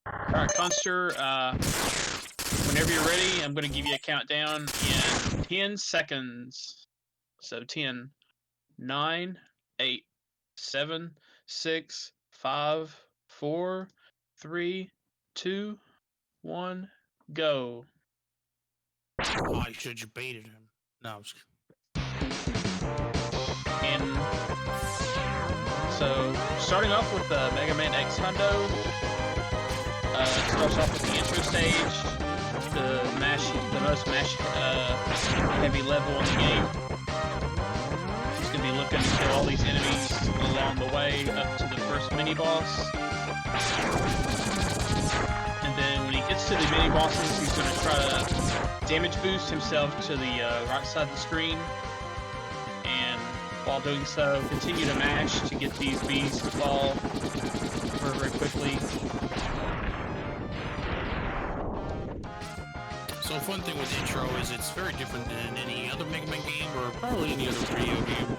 Alright, Khanster, whenever you're ready, I'm going to give you a countdown in 10 seconds. So 10, 9, 8, 7, 6, 5, 4, 3, 2, 1, go. Oh, you should have baited him. No, I'm just And so, starting off with the Mega Man X Hundo, it starts off with the intro stage, the most heavy level in the game. He's gonna be looking to kill all these enemies along the way up to the first mini boss. And then when he gets to the mini bosses, he's gonna try to damage boost himself to the right side of the screen. And while doing so, continue to mash to get these bees to fall very, very quickly. So fun thing with the intro is it's very different than any other Mega Man game or probably any other video game.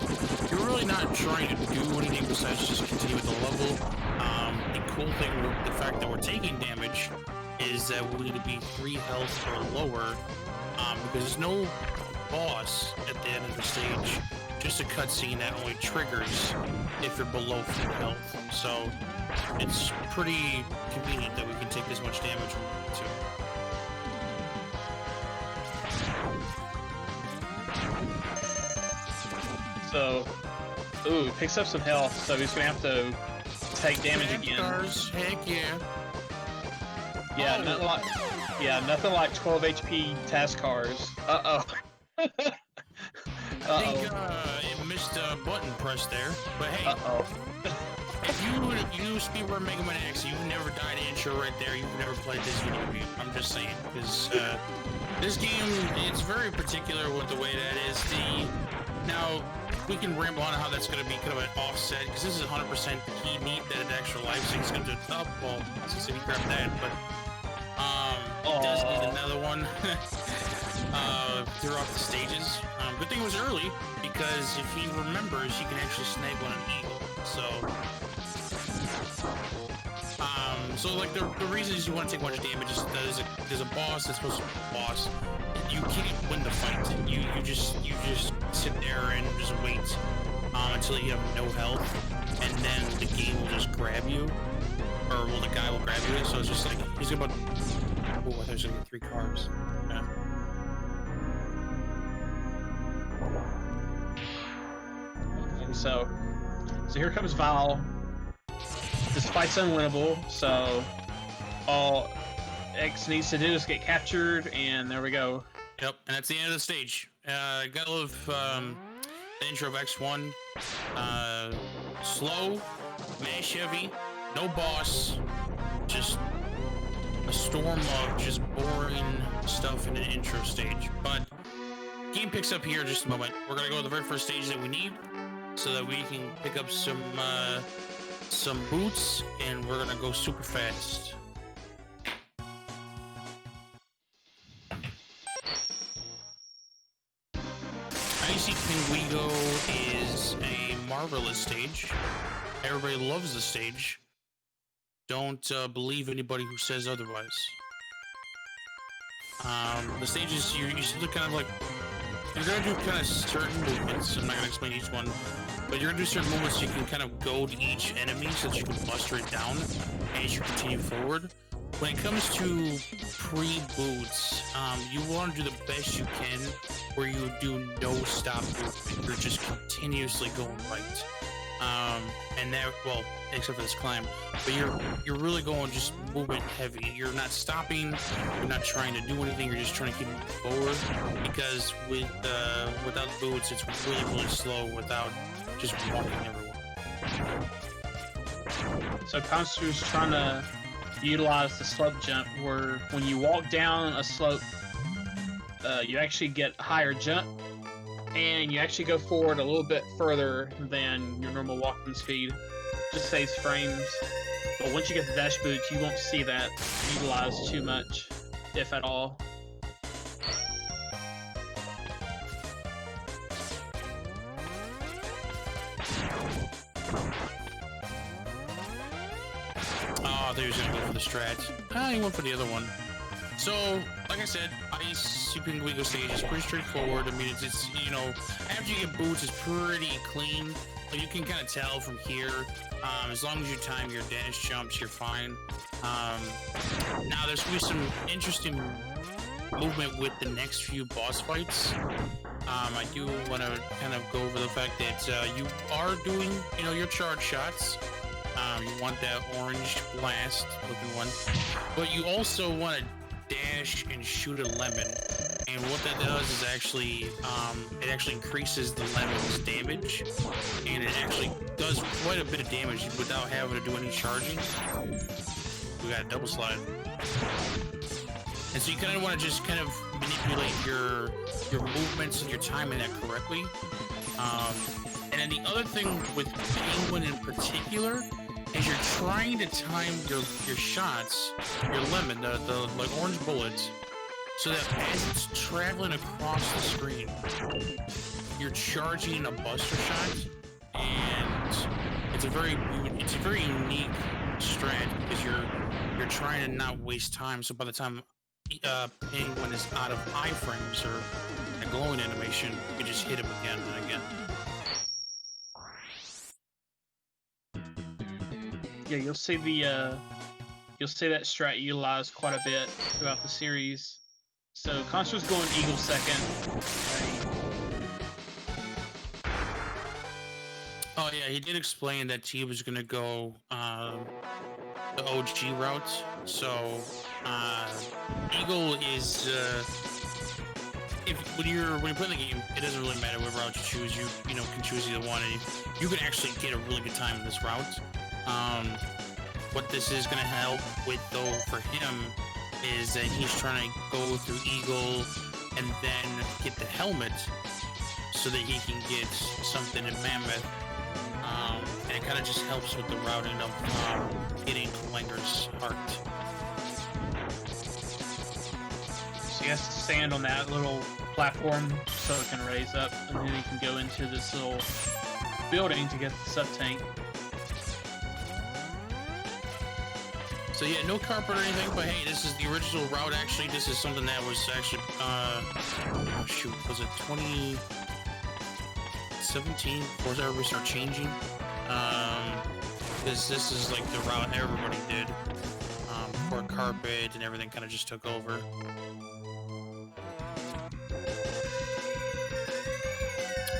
You're really not trying to do anything besides just continue with the level. The cool thing with the fact that we're taking damage is that we need to be 3 health or lower, because there's no boss at the end of the stage, just a cutscene that only triggers if you're below 4 health. So it's pretty convenient that we can take this much damage from it too. So, ooh, picks up some health, so he's gonna have to take damage again. Cars, heck yeah. Yeah, nothing like 12 HP task cars. Uh-oh. I think it missed a button press there, but hey, Uh-oh. if you speedrun Mega Man X, you've never died in intro right there, you've never played this video game. I'm just saying, because this game, it's very particular with the way that is. Now, we can ramble on how that's going to be kind of an offset, because this is 100% key meat that it extra life sync is going to do. Oh, well, since he grabbed that, but it does need another one throughout the stages. Good thing it was early, because if he remembers, he can actually snag one an eagle. So like the reasons you want to take much damage is that there's a boss that's supposed to be a boss. You can't win the fight. You just sit there and just wait until you have no health, and then the game will just grab you, or well, the guy will grab you. So it's just like he's about. Oh, I thought he was gonna get 3 cars. Yeah. And so here comes Val. This fight's unwinnable, so all X needs to do is get captured, and there we go. Yep, and that's the end of the stage. Gotta love the intro of X1. Slow, mash heavy, no boss, just a storm of just boring stuff in an intro stage. But game picks up here in just a moment. We're gonna go to the very first stage that we need, so that we can pick up some boots, and we're gonna go super fast. Icy Pinguigo is a marvelous stage. Everybody loves the stage. Don't believe anybody who says otherwise. The stage is you still kind of like you're gonna do kind of certain movements. I'm not gonna explain each one, but you're gonna do certain movements so you can kind of go to each enemy so that you can buster it down as you continue forward. When it comes to pre-boots, you want to do the best you can where you do no stop movement. You're just continuously going right. And that, well, except for this climb, but you're really going just movement heavy. You're not stopping. You're not trying to do anything. You're just trying to keep moving forward, because without boots, it's really slow without just walking everywhere. So Khanster's trying to utilize the slope jump, where when you walk down a slope, you actually get higher jump, and you actually go forward a little bit further than your normal walking speed. Just saves frames. But once you get the dash boots, you won't see that utilized too much, if at all. thought he was gonna go for the strat. He went for the other one. So, like I said, Ice Super Guigo stage is pretty straightforward. I mean, it's you know, after you get boots, it's pretty clean. But you can kind of tell from here. As long as you time your dash jumps, you're fine. Now, there's gonna be some interesting movement with the next few boss fights. I do want to kind of go over the fact that you are doing, you know, your charge shots. You want that orange blast looking one, but you also want to dash and shoot a lemon. And what that does is actually, it actually increases the lemon's damage, and it actually does quite a bit of damage without having to do any charging. We got a double slide. And so you kind of want to just kind of manipulate your movements and your timing that correctly. And then the other thing with Penguin in particular is you're trying to time your shots, your lemon, the like orange bullets, so that as it's traveling across the screen, you're charging a buster shot, and it's a very unique strat because you're trying to not waste time. So by the time Penguin is out of iframes or a glowing animation, you can just hit him again and again. Yeah, you'll see that strat utilized quite a bit throughout the series. So Khanster's going Eagle second. Oh yeah, he did explain that he was gonna go the OG route. So Eagle is when you're playing the game, it doesn't really matter what route you choose. You can choose either one, and you can actually get a really good time in this route. What this is gonna help with though for him is that he's trying to go through Eagle and then get the helmet so that he can get something in Mammoth. And it kind of just helps with the routing of getting Langer's heart. So he has to stand on that little platform so it can raise up, and then he can go into this little building to get the sub-tank. So yeah, no carpet or anything, but hey, this is the original route actually. This is something that was actually, oh shoot, was it 2017? Or was everybody start changing? This is like the route everybody did, before carpet and everything kind of just took over.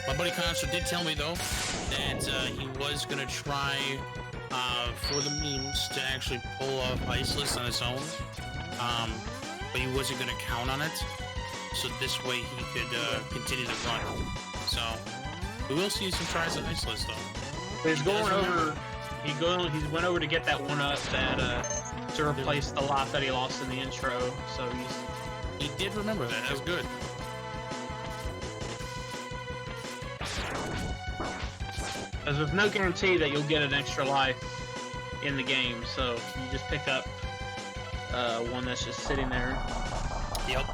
My buddy Khanster did tell me though, that he was gonna try for the memes to actually pull off Iceless on his own, but he wasn't going to count on it, so this way he could continue to run. So we will see some tries at Iceless though. He's going over. He went over to get that one up that to replace the life that he lost in the intro. So he did remember that. That's good. Because there's no guarantee that you'll get an extra life in the game, so you just pick up one that's just sitting there. Yep.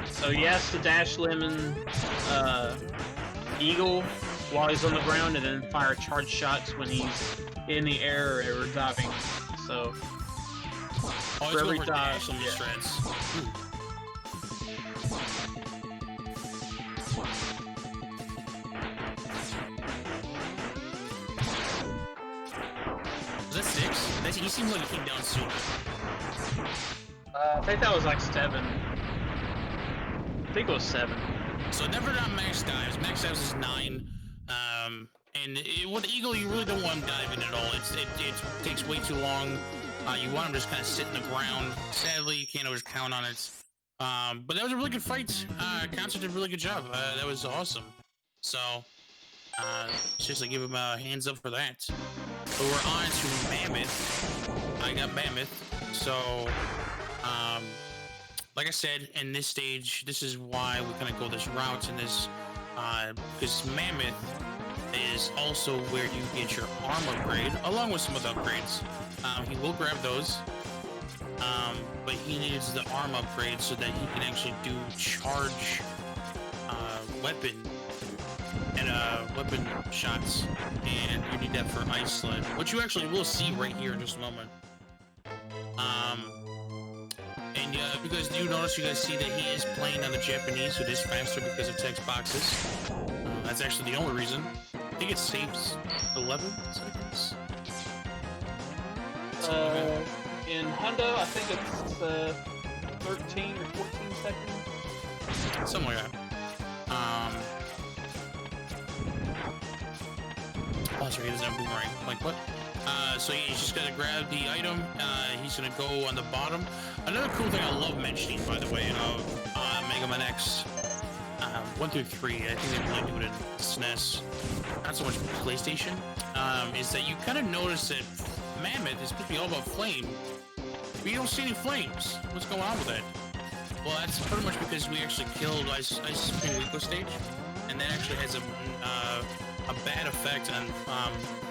So yes, the dash lemon Eagle while he's on the ground, and then fire charge shots when he's in the air or diving. So for every dive, some strats. Was that 6? He seemed like he came down sooner. I think that was like 7. I think it was 7. So never got max dives. Max dives is 9. And with Eagle, you really don't want him diving at all. It takes way too long. You want him just kind of sit in the ground. Sadly, you can't always count on it. But that was a really good fight. Khanster did a really good job. That was awesome. So, seriously, give him a hands up for that. But we're on to Mammoth. I got Mammoth. So, like I said, in this stage, this is why we kind of go this route in this, because Mammoth is also where you get your arm upgrade, along with some other upgrades. He will grab those, but he needs the arm upgrade so that he can actually do charge weapon shots, and you need that for Ice Sled, which you actually will see right here in just a moment. And if you guys do notice, you guys see that he is playing on the Japanese, so it is faster because of text boxes. That's actually the only reason. I think it saves 11 seconds. In Hundo, I think it's 13 or 14 seconds. Something like that. Oh, sorry, he doesn't have boomerang. Like what? So he's just gonna grab the item. He's gonna go on the bottom. Another cool thing I love mentioning, by the way, Mega Man X 1 through 3. I think they really do it in SNES, not so much PlayStation. Is that you kind of notice that Mammoth is supposed to be all about flame, but you don't see any flames. What's going on with that? Well, that's pretty much because we actually killed Ice Spring Weekly stage, and that actually has a bad effect on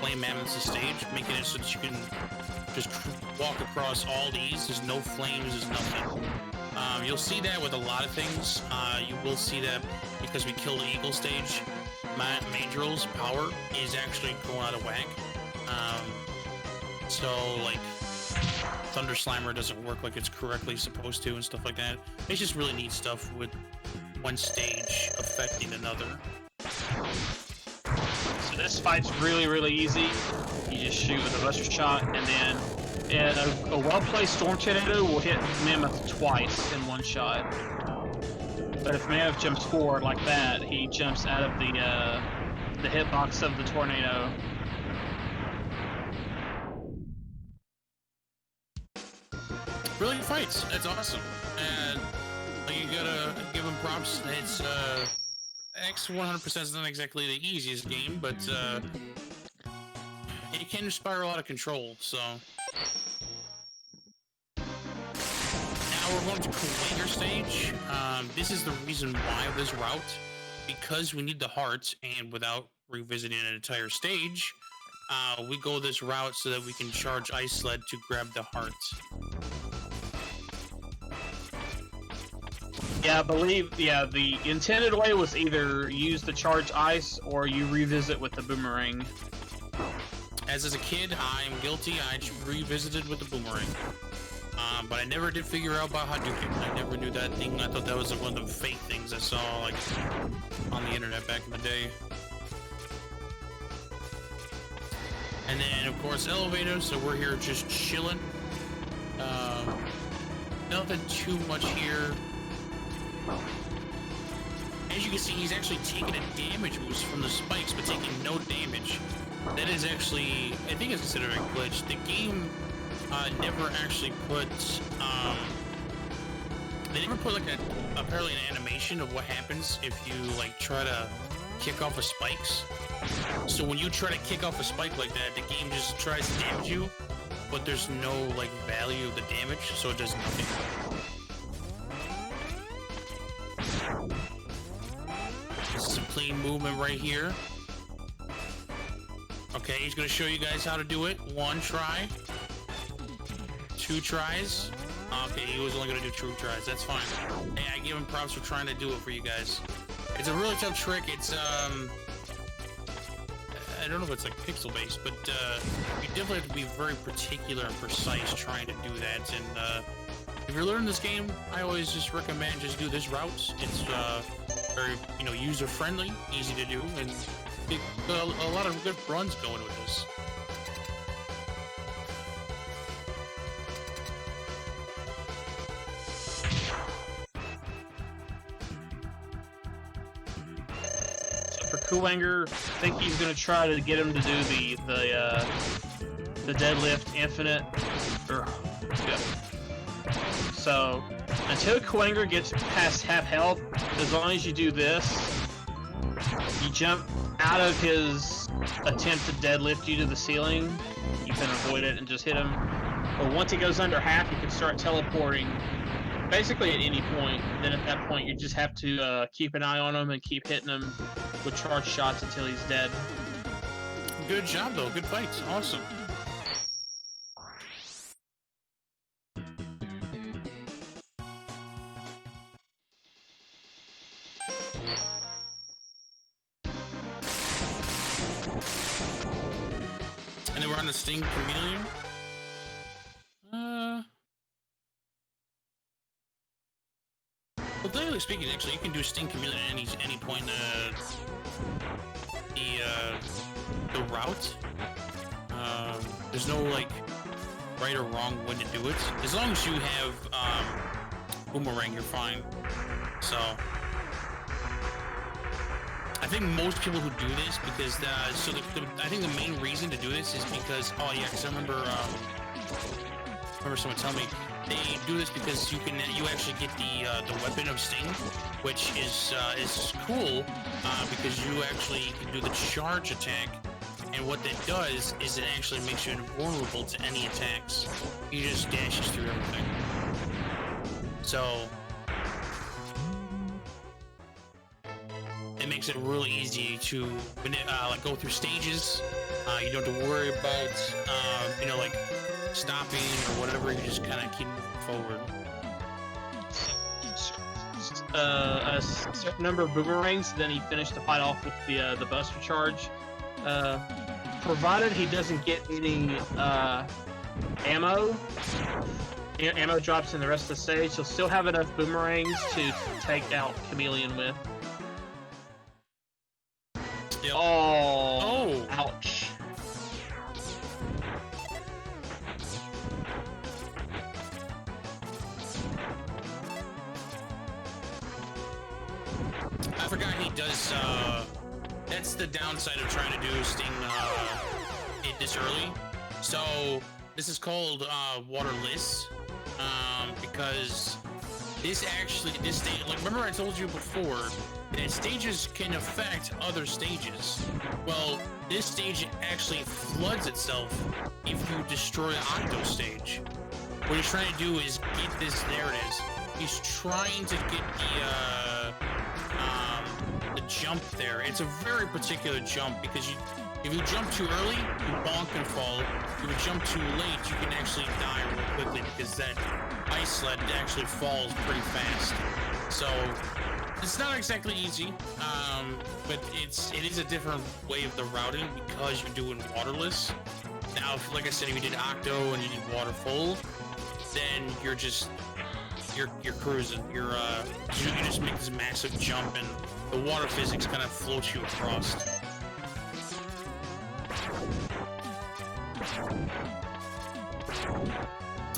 Flame Mammoth's stage, making it so that you can just walk across all these. There's no flames, there's nothing. You'll see that with a lot of things. You will see that because we killed Eagle stage, Mandrill's power is actually going out of whack. So, like, Thunder Slammer doesn't work like it's correctly supposed to and stuff like that. It's just really neat stuff with one stage affecting another. So this fight's really, really easy. You just shoot with a buster shot, and then a well-placed Storm Tornado will hit Mammoth twice in one shot. But if Mammoth jumps forward like that, he jumps out of the hitbox of the tornado. Brilliant fights. That's awesome. And you gotta give him props. It's X 100% is not exactly the easiest game, but it can inspire a lot of control. So now we're going to Kuwanger stage. This is the reason why of this route, because we need the hearts, and without revisiting an entire stage, we go this route so that we can charge Ice Sled to grab the hearts. Yeah, I believe, the intended way was either use the charge ice or you revisit with the boomerang. As a kid, I'm guilty. I revisited with the boomerang. But I never did figure out about Hadouken. I never knew that thing. I thought that was one of the fake things I saw, like, on the internet back in the day. And then, of course, elevator, so we're here just chilling. Nothing too much here. As you can see, he's actually taking a damage boost from the spikes, but taking no damage. That is actually, I think it's considered a glitch. The game never actually put, they never put like apparently an animation of what happens if you like try to kick off a spikes. So when you try to kick off a spike like that, the game just tries to damage you, but there's no like value of the damage, so it does nothing. This is a clean movement right here. Okay, he's gonna show you guys how to do it. 1 try. 2 tries. Okay, he was only gonna do 2 tries. That's fine. Hey, I give him props for trying to do it for you guys. It's a really tough trick. It's, I don't know if it's like pixel based, but you definitely have to be very particular and precise trying to do that. And if you're learning this game, I always just recommend just do this route. It's very, user friendly, easy to do, and a lot of good runs going with this. For Kuwanger, I think he's gonna try to get him to do the deadlift infinite. So until Kuwanger gets past half health, as long as you do this, you jump out of his attempt to deadlift you to the ceiling, you can avoid it and just hit him. But once he goes under half, you can start teleporting basically at any point. Then at that point, you just have to keep an eye on him and keep hitting him with charge shots until he's dead. Good job, though. Good fight. Awesome. run the Sting Chameleon? Well, technically speaking, actually, you can do Sting Chameleon at any point the route. There's no like right or wrong when to do it. As long as you have boomerang, you're fine. So I think most people who do this because I think the main reason to do this is because because I remember someone telling me they do this because you actually get the weapon of Sting, which is cool because you actually can do the charge attack, and what that does is it actually makes you invulnerable to any attacks. He just dashes through everything. So it makes it really easy to like go through stages. You don't have to worry about like stopping or whatever. You just kind of keep moving forward. A certain number of boomerangs, then he finished the fight off with the Buster Charge. Provided he doesn't get any ammo drops in the rest of the stage, he'll still have enough boomerangs to take out Chameleon with. Yep. Oh! Ouch. I forgot he does, that's the downside of trying to do Sting, it this early. So, this is called, waterless, because this stage, like, remember I told you before that stages can affect other stages. Well, this stage actually floods itself if you destroy Octo stage. What he's trying to do is get this, there it is. He's trying to get the jump there. It's a very particular jump because if you jump too early, you bonk and fall. If you jump too late, you can actually die real quickly because that ice sled actually falls pretty fast. So it's not exactly easy, but it is a different way of the routing because you're doing waterless. Now, like I said, if you did Octo and you did water full, then you're cruising. You just make this massive jump and the water physics kind of floats you across.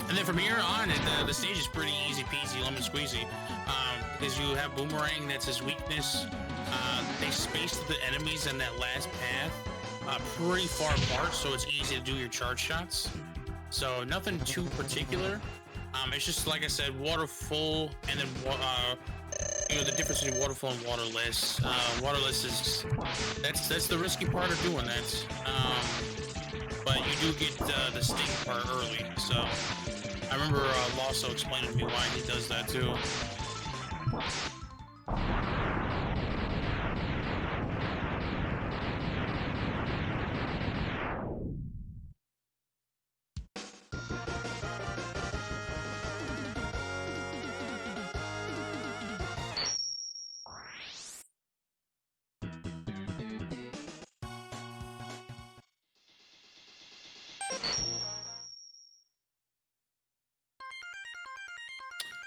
And then from here on, the stage is pretty easy peasy, lemon squeezy, because you have Boomerang, that's his weakness. They spaced the enemies in that last path pretty far apart, so it's easy to do your charge shots. So nothing too particular. It's just, like I said, water full, and then the difference between waterfall and waterless. Waterless is that's the risky part of doing that. But you do get the Sting part early. So I remember Lasso explaining to me why he does that too.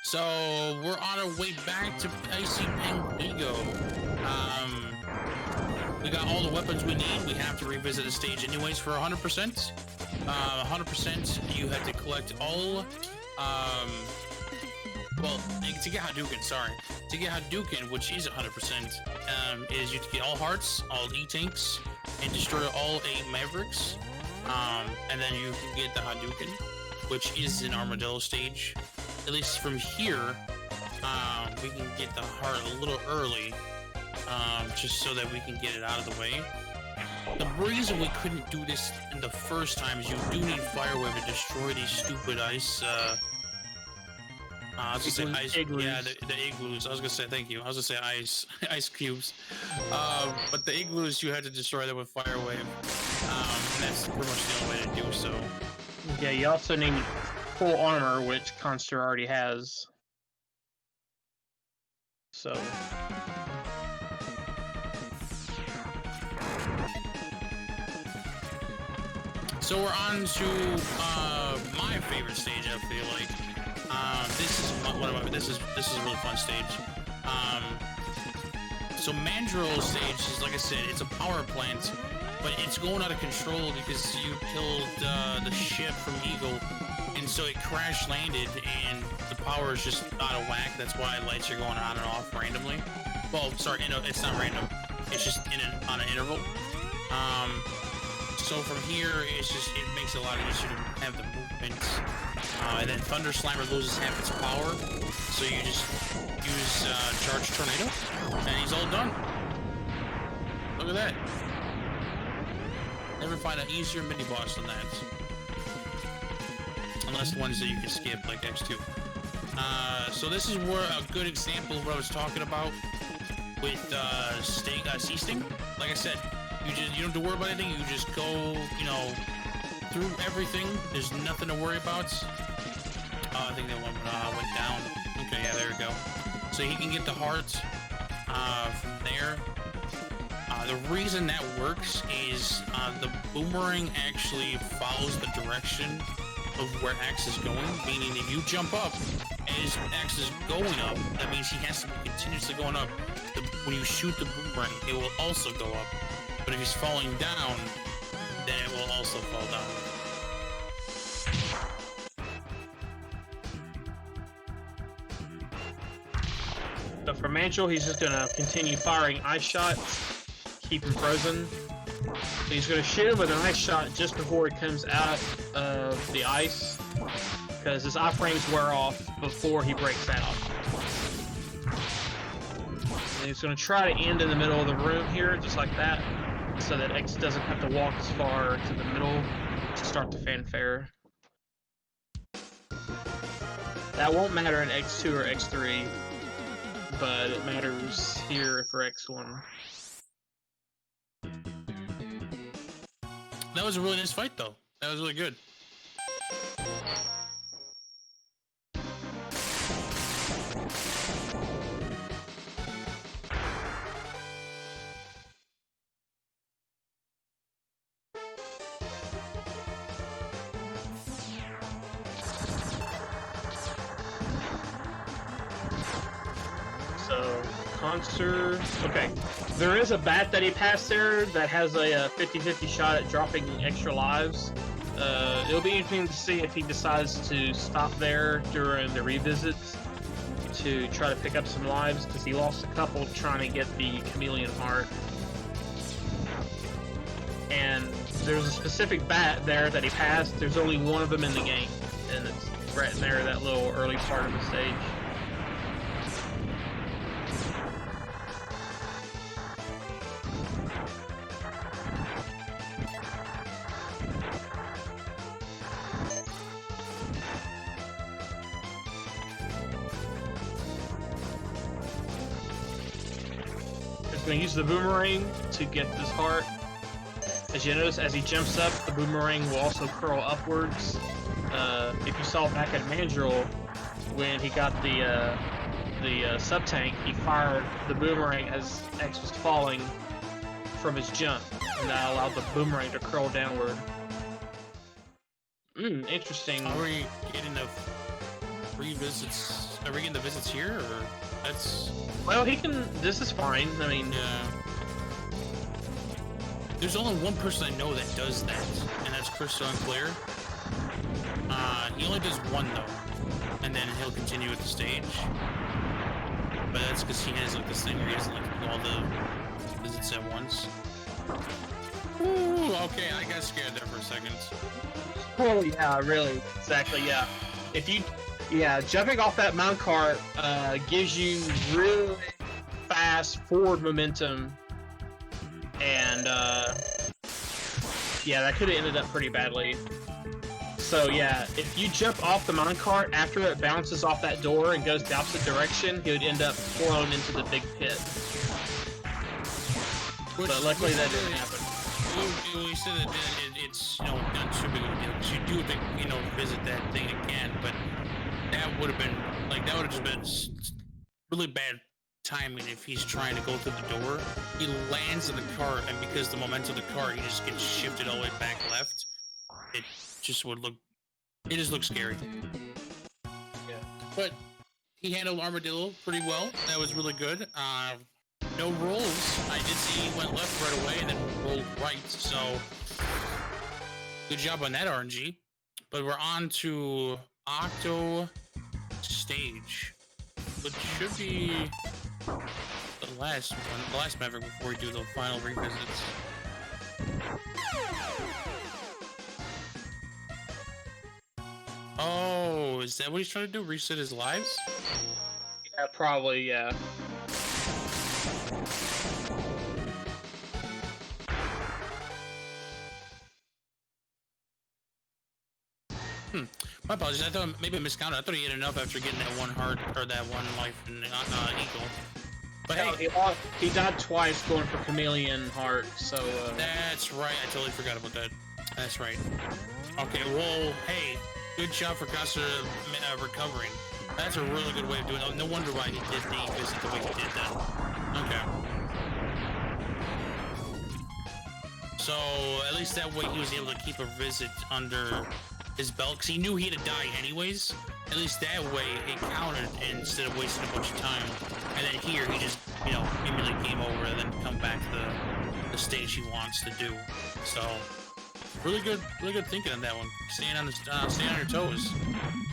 So we're on our way back to Icy Penguigo. We got all the weapons we need. We have to revisit the stage anyways for 100%. 100%, you have to collect all, well, to get Hadouken, sorry. To get Hadouken, which is 100%, is you have to get all hearts, all E-tanks, and destroy all 8 Mavericks. And then you can get the Hadouken, which is an Armadillo stage. At least from here, we can get the heart a little early, just so that we can get it out of the way. The reason we couldn't do this in the first time is you do need Fire Wave to destroy these stupid ice, I was gonna say ice, igloos. Yeah, the igloos. I was gonna say, thank you. I was gonna say ice cubes. But the igloos, you had to destroy them with Fire Wave. And that's pretty much the only way to do so. Yeah, you also need full armor, which Khanster already has. So So we're on to my favorite stage. I feel like this is a really fun stage. So Mandrill's stage is, like I said, it's a power plant, but it's going out of control because you killed the ship from Eagle, and so it crash landed, and the power is just out of whack. That's why lights are going on and off randomly. Well, sorry, it's not random. It's just on an interval. So from here, it makes it a lot easier to have the movement. And then Thunder Slammer loses half its power, so you just use Charge Tornado, and he's all done. Look at that. Never find an easier mini boss than that. Unless the ones that you can skip, like X2. So this is where a good example of what I was talking about with Sea Sting. Like I said, you don't have to worry about anything. You just go, through everything. There's nothing to worry about. I think that one went down. Okay, yeah, there we go. So he can get the heart from there. The reason that works is the boomerang actually follows the direction of where X is going, meaning if you jump up as X is going up, that means he has to be continuously going up. When you shoot the boomerang, it will also go up. But if he's falling down, then it will also fall down. So for Mandrill, he's just gonna continue firing ice shots, keep him frozen. So he's gonna shoot him with an ice shot just before he comes out of the ice, because his iframes wear off before he breaks out. And he's gonna try to end in the middle of the room here, just like that, so that X doesn't have to walk as far to the middle to start the fanfare. That won't matter in X2 or X3, but it matters here for X1. That was a really nice fight, though. That was really good. So, Khanster. Okay. There is a bat that he passed there that has a 50-50 shot at dropping extra lives. It'll be interesting to see if he decides to stop there during the revisits to try to pick up some lives, because he lost a couple trying to get the chameleon heart. And there's a specific bat there that he passed. There's only one of them in the game, and it's right in there, that little early part of the stage. Going to use the boomerang to get this heart. As you notice, as he jumps up, the boomerang will also curl upwards. If you saw back at Mandrill, when he got the sub-tank, he fired the boomerang as X was falling from his jump, and that allowed the boomerang to curl downward. Interesting. Are we getting the revisits? Are we getting the visits here, or that's? Well, he can. This is fine. I mean, there's only one person I know that does that, and that's Crystal and Claire. He only does one though, and then he'll continue with the stage. But that's because he has like this thing where he has like all the visits at once. Ooh, okay, I got scared there for a second. Oh yeah, really, exactly, yeah. If you, jumping off that mount cart gives you really fast forward momentum, and yeah, that could have ended up pretty badly. So yeah, if you jump off the mount cart after it bounces off that door and goes the opposite direction, he would end up thrown into the big pit. But luckily that didn't happen. When you said that it's not too big of a deal, because you do visit that thing again, but that would have been that would have just been really bad timing if he's trying to go through the door. He lands in the cart, and because the momentum of the cart, he just gets shifted all the way back left. it just would look. It just looks scary. Yeah. But he handled Armadillo pretty well. That was really good. No rolls. I did see he went left right away and then rolled right. So good job on that RNG. But we're on to Octo stage, which should be the last one, the last Maverick before we do the final revisits. Oh, is that what he's trying to do? Reset his lives? Yeah, probably, yeah. My apologies. I thought maybe I miscounted. I thought he had enough after getting that one heart or that one life in Eagle. But hey, he died twice going for Chameleon Heart, so... That's right. I totally forgot about that. That's right. Okay, well, hey, good job for Khanster recovering. That's a really good way of doing it. No wonder why he did the visit the way he did that. Okay. So, at least that way he was able to keep a visit under his belt, because he knew he had to die anyways. At least that way it counted instead of wasting a bunch of time. And then here he just, you know, immediately game over and then come back to the stage he wants to do. So really good thinking on that one. Staying on your toes.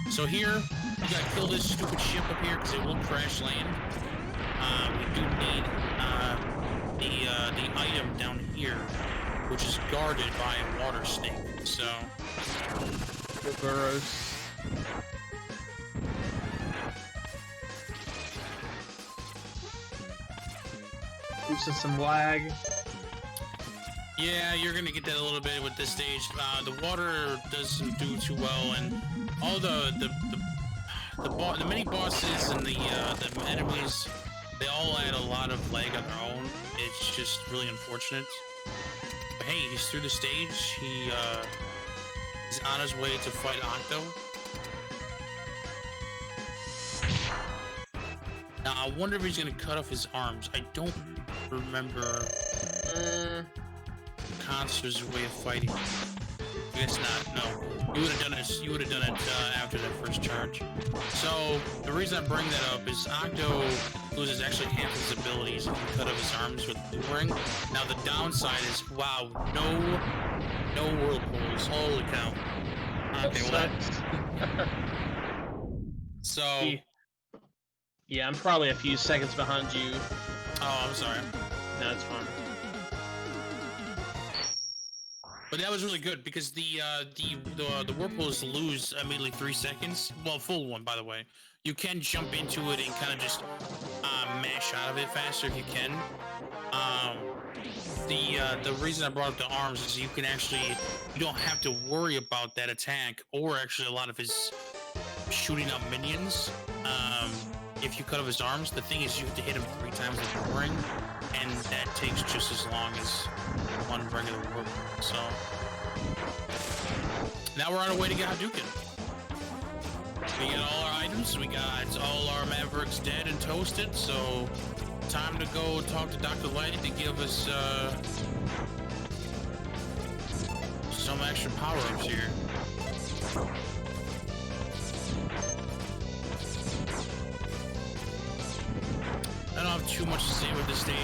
So here you gotta kill this stupid ship up here because it will crash land. We do need the item down here, which is guarded by a water snake. So the burrows. Losing some lag. Yeah, you're gonna get that a little bit with this stage. The water doesn't do too well, and all the mini bosses and the enemies, they all add a lot of lag on their own. It's just really unfortunate. But hey, he's through the stage. He's on his way to fight Octo. Now I wonder if he's gonna cut off his arms. I don't remember Khanster's way of fighting. I guess not. No, you would have done it. You would have done it after that first charge. So the reason I bring that up is Octo loses actually half his abilities if you cut off his arms with boomerang. Now the downside is, wow, no whirlpools. Holy cow! Okay, well that. So. Yeah, I'm probably a few seconds behind you. Oh, I'm sorry. No, it's fine. But that was really good because the whirlpools lose immediately 3 seconds. Well, full one, by the way. You can jump into it and kind of just mash out of it faster if you can. The reason I brought up the arms is you don't have to worry about that attack or actually a lot of his shooting up minions. If you cut off his arms, the thing is you have to hit him 3 times with boomerang, and that takes just as long as one regular whirlpool. So now we're on our way to get Hadouken. We got all our items, we got all our Mavericks dead and toasted, so time to go talk to Dr. Light to give us some extra power-ups here. I don't have too much to say with this stage.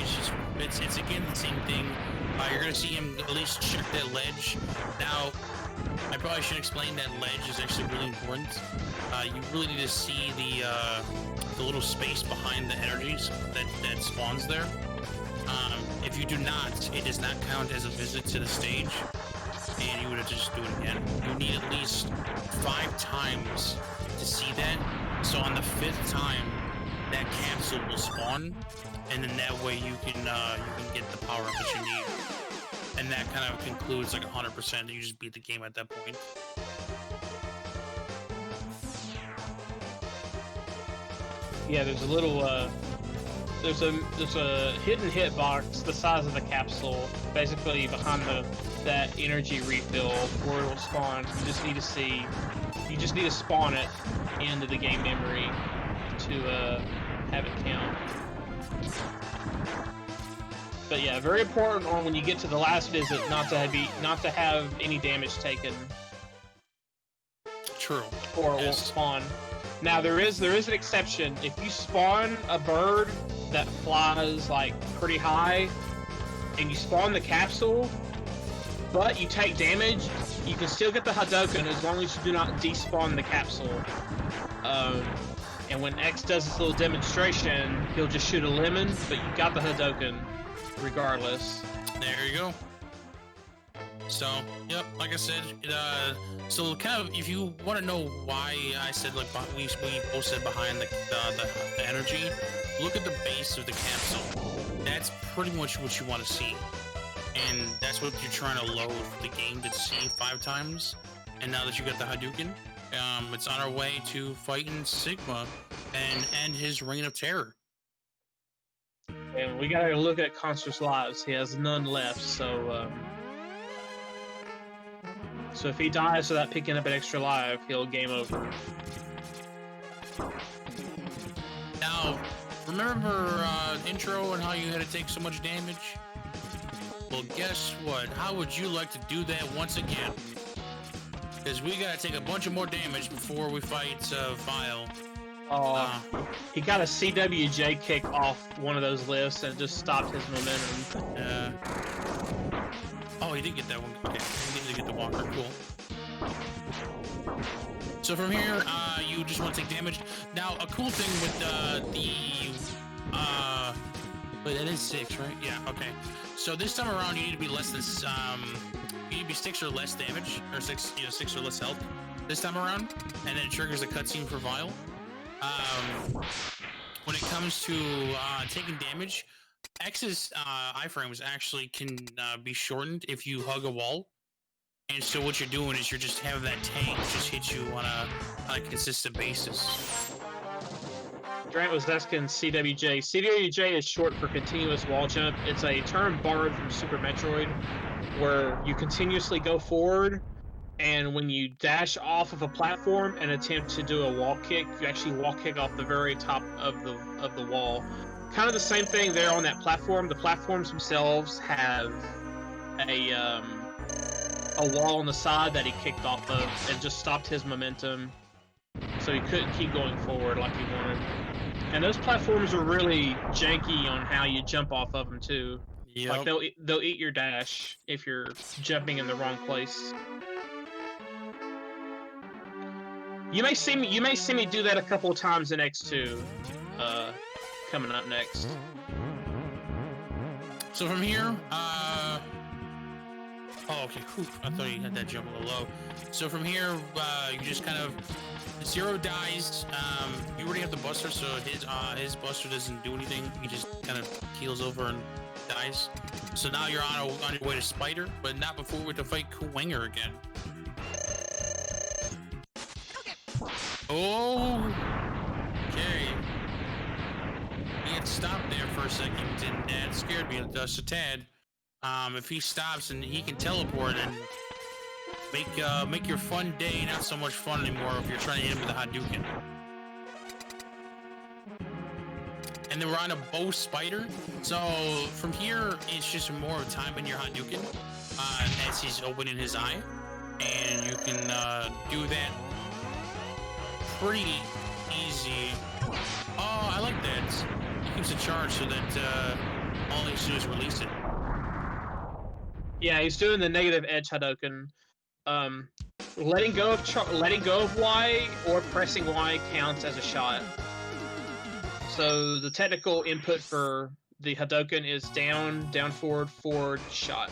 It's again the same thing. You're gonna see him at least check that ledge. Now, I probably should explain that ledge is actually really important. You really need to see the little space behind the energies that spawns there. If you do not, it does not count as a visit to the stage, and you would have to just do it again. You need at least 5 times to see that. So on the 5th time, that capsule will spawn, and then that way you can get the power up that you need, and that kind of concludes like 100%. You just beat the game at that point. Yeah, there's a little there's a hidden hitbox the size of the capsule, basically behind that energy refill where it'll spawn. You just need to spawn it into the game memory to have it count. But yeah, very important on when you get to the last visit not to have any damage taken True. Or it won't spawn. Now there is an exception. If you spawn a bird that flies like pretty high, and you spawn the capsule, but you take damage, you can still get the Hadouken as long as you do not despawn the capsule. And when X does this little demonstration, he'll just shoot a lemon, but you got the Hadouken regardless. There you go. So, yep, like I said, so kind of, if you want to know why I said, like, we both said behind the energy, look at the base of the capsule. That's pretty much what you want to see. And that's what you're trying to load for the game to see 5 times. And now that you got the Hadouken, it's on our way to fighting Sigma and end his reign of terror. And we gotta look at Khanster's lives. He has none left, so if he dies without picking up an extra life, he'll game over. Now, remember intro and how you had to take so much damage? Well, guess what? How would you like to do that once again? Because we gotta take a bunch of more damage before we fight Vile. He got a CWJ kick off one of those lifts and it just stopped his momentum. Oh, he did get that one. Okay, he did get the walker. Cool. So from here, you just want to take damage. Now, a cool thing with wait, that is 6, right? Yeah. Okay. So this time around, you need to be less than you need to be 6 or less damage, or 6 or less health. This time around, and then it triggers a cutscene for Vile. When it comes to taking damage, X's iframes actually can be shortened if you hug a wall. And so what you're doing is you're just having that tank just hit you on a consistent basis. Grant was asking CWJ. CWJ is short for continuous wall jump. It's a term borrowed from Super Metroid, where you continuously go forward, and when you dash off of a platform and attempt to do a wall kick, you actually wall kick off the very top of the wall. Kind of the same thing there on that platform. The platforms themselves have a wall on the side that he kicked off of and just stopped his momentum, so he couldn't keep going forward like he wanted. And those platforms are really janky on how you jump off of them too. Yep. Like they'll eat your dash if you're jumping in the wrong place. You may see me do that a couple of times in X2. Coming up next. So from here, oh, okay, cool. I thought you had that jump a little low. So from here, you just kind of, Zero dies. You already have the Buster, so his Buster doesn't do anything. He just kind of keels over and dies. So now you're on your way to Spider, but not before we have to fight Kuwanger again. Okay. Oh, okay. He had stopped there for a second, and that scared me just a tad. If he stops and he can teleport and make your fun day not so much fun anymore if you're trying to hit him with a Hadouken. And then we're on a bow Spider. So from here, it's just more of time in your Hadouken as he's opening his eye, and you can do that pretty easy. Oh, I like that. He keeps it charged so that all he has to do is release it. Yeah, he's doing the negative edge Hadouken. Letting go of Y or pressing Y counts as a shot. So the technical input for the Hadouken is down, down, forward, forward, shot.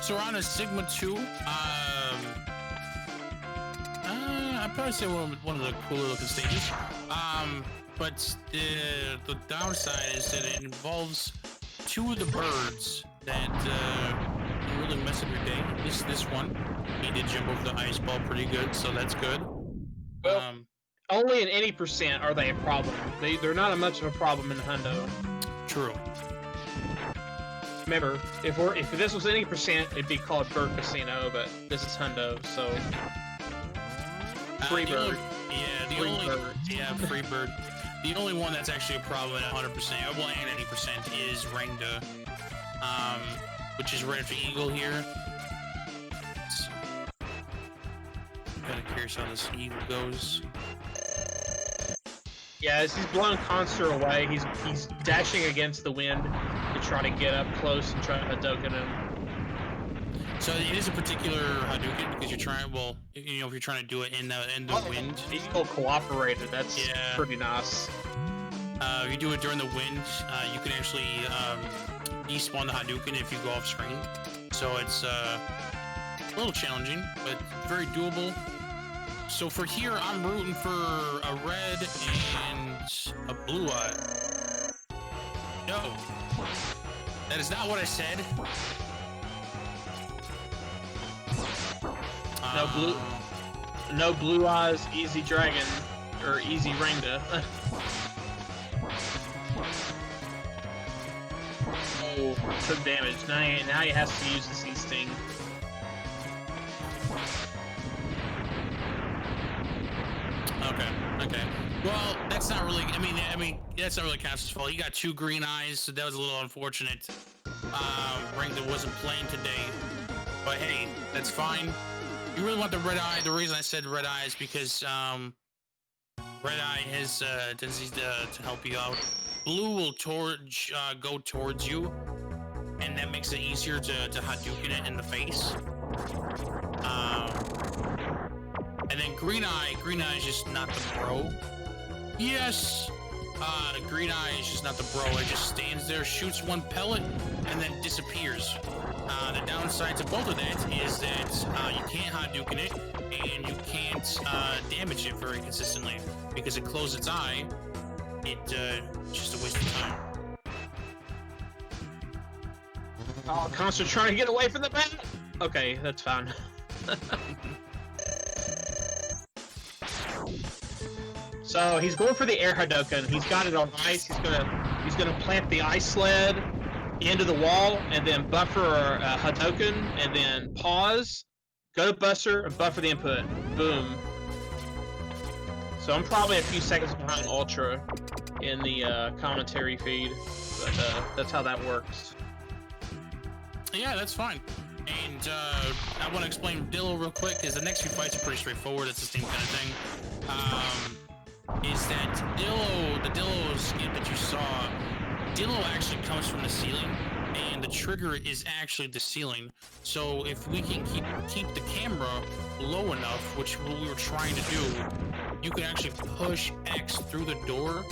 So we're on a Sigma 2. I'd probably say one of the cooler looking stages. But the downside is that it involves 2 of the birds that can really mess up your day. This one, he did jump over the ice ball pretty good, so that's good. Well, only in any percent are they a problem. They're not much of a problem in Hundo. True. Remember, if this was any percent, it'd be called Bird Casino, but this is Hundo, so free bird. Yeah, Free bird. Yeah, free bird. The only one that's actually a problem at 100%, well, and any percent, is Rangda, which is right after Eagle here. Kind of curious how this Eagle goes. Yeah, as he's blowing Khanster away, he's dashing against the wind to try to get up close and try to Hadouken him. So it is a particular Hadouken because you're trying. Well, you know, if you're trying to do it in the wind. Eagle cooperated. That's pretty nice. If you do it during the wind, you can actually despawn the Hadouken if you go off screen. So it's a little challenging, but very doable. So for here, I'm rooting for a red and a blue eye. No, that is not what I said. No blue eyes, easy dragon, or easy Rangda. Oh, took damage. Now he has to use the Sea Sting. Okay. Well, that's not really. I mean, that's not really Khanster's fault. He got 2 green eyes, so that was a little unfortunate. Rangda wasn't playing today, but hey, that's fine. You really want the red eye. The reason I said red eye is because red eye has tendencies to help you out. Blue will go towards you, and that makes it easier to Hadouken it in the face. And then green eye is just not the bro. Yes, green eye is just not the bro. It just stands there, shoots 1 pellet, and then disappears. The downside to both of that is that you can't Hadouken it, and you can't damage it very consistently because it closed its eye. It's just a waste of time. Oh, Khanster trying to get away from the bat. Okay, that's fine. So he's going for the air Hadouken. He's got it on ice. He's gonna plant the ice sled into the wall and then buffer a Hadouken and then pause, go to Buster and buffer the input. Boom. So I'm probably a few seconds behind Ultra in the commentary feed, but that's how that works. Yeah, that's fine. And I want to explain Dillo real quick, because the next few fights are pretty straightforward. It's the same kind of thing. Is that the Dillo skin that you saw, Dillo actually comes from the ceiling, and the trigger is actually the ceiling. So if we can keep the camera low enough, which we were trying to do, you can actually push X through the door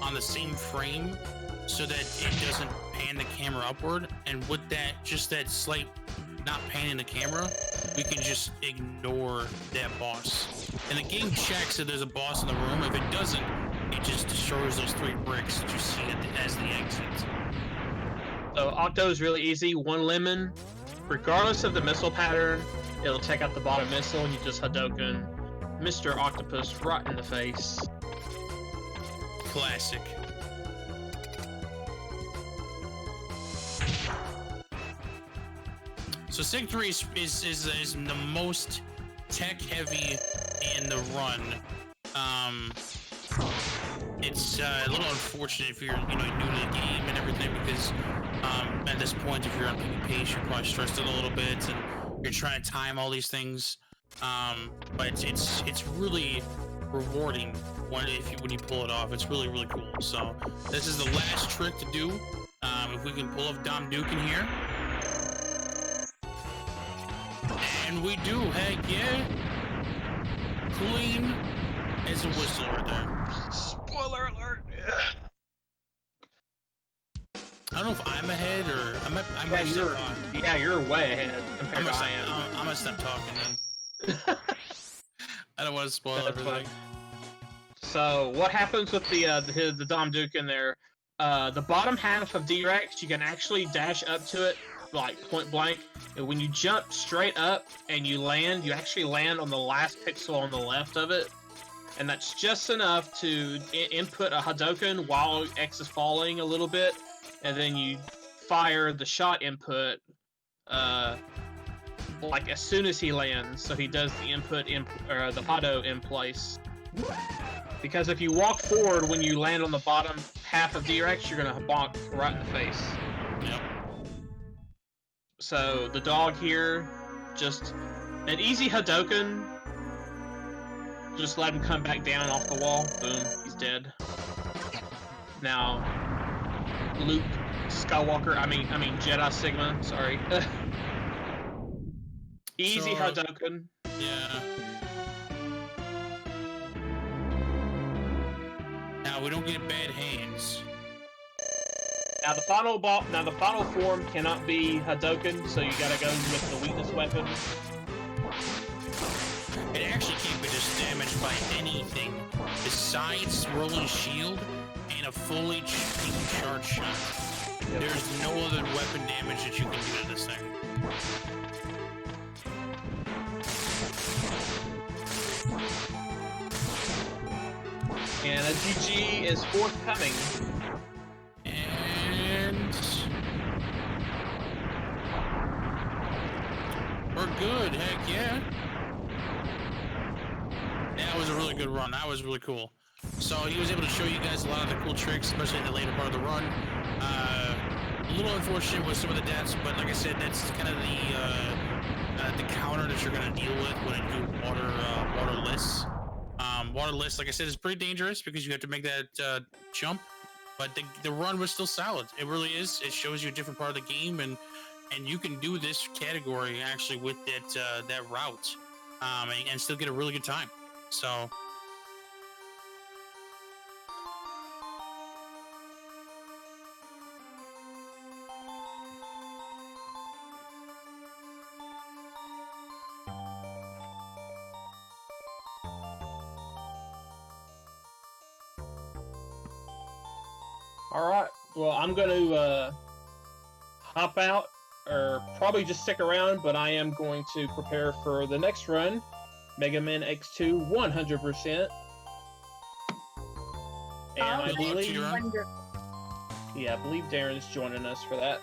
on the same frame so that it doesn't pan the camera upward. And with that, just that slight not panning the camera, we can just ignore that boss. And the game checks if there's a boss in the room. If it doesn't, it just destroys those 3 bricks that you see as the exit. So Octo is really easy. 1 lemon. Regardless of the missile pattern, it'll take out the bottom missile and you just Hadouken Mr. Octopus right in the face. Classic. So Sig 3 is the most tech heavy in the run. It's a little unfortunate if you're new to the game and everything, because at this point, if you're on PvP, you're probably stressed out a little bit and you're trying to time all these things. But it's really rewarding when you pull it off. It's really, really cool. So this is the last trick to do. If we can pull off Dom Dukin here. And we do, heck yeah. Clean as a whistle right there. Spoiler alert. I don't know if I'm ahead or you're way ahead compared to I am. I'm gonna stop talking then. I don't want to spoil everything. So what happens with the Dom Duke in there? The bottom half of D-Rex, you can actually dash up to it like point blank, and when you jump straight up and you land, you actually land on the last pixel on the left of it, and that's just enough to input a Hadouken while X is falling a little bit, and then you fire the shot input like as soon as he lands, so he does the input the Hado in place Because if you walk forward when you land on the bottom half of D-Rex, you're gonna bonk right in the face. Yep. So the dog here, just an easy Hadoken. Just let him come back down off the wall. Boom, he's dead. Now, Luke Skywalker. I mean Jedi Sigma. Sorry. Easy So, Hadoken. Yeah. Now we don't get bad hands. Now the final form cannot be Hadoken, so you gotta go with the weakness weapon. It actually can't be damaged by anything besides rolling shield and a full HP charge shot. Yep. There's no other weapon damage that you can do to this thing. And a GG is forthcoming. And we're good, heck yeah. That was a really good run. That was really cool. So he was able to show you guys a lot of the cool tricks, especially in the later part of the run. A little unfortunate with some of the deaths, but like I said, that's kind of the counter that you're going to deal with when you do waterless. Waterless, like I said, is pretty dangerous because you have to make that jump. But the run was still solid. It really is. It shows you a different part of the game, and you can do this category actually with that route, and still get a really good time. So. All right. Well, I'm going to hop out, or probably just stick around, but I am going to prepare for the next run, Mega Man X2 100%. And I believe, Wonderful. yeah, I believe Darren's joining us for that.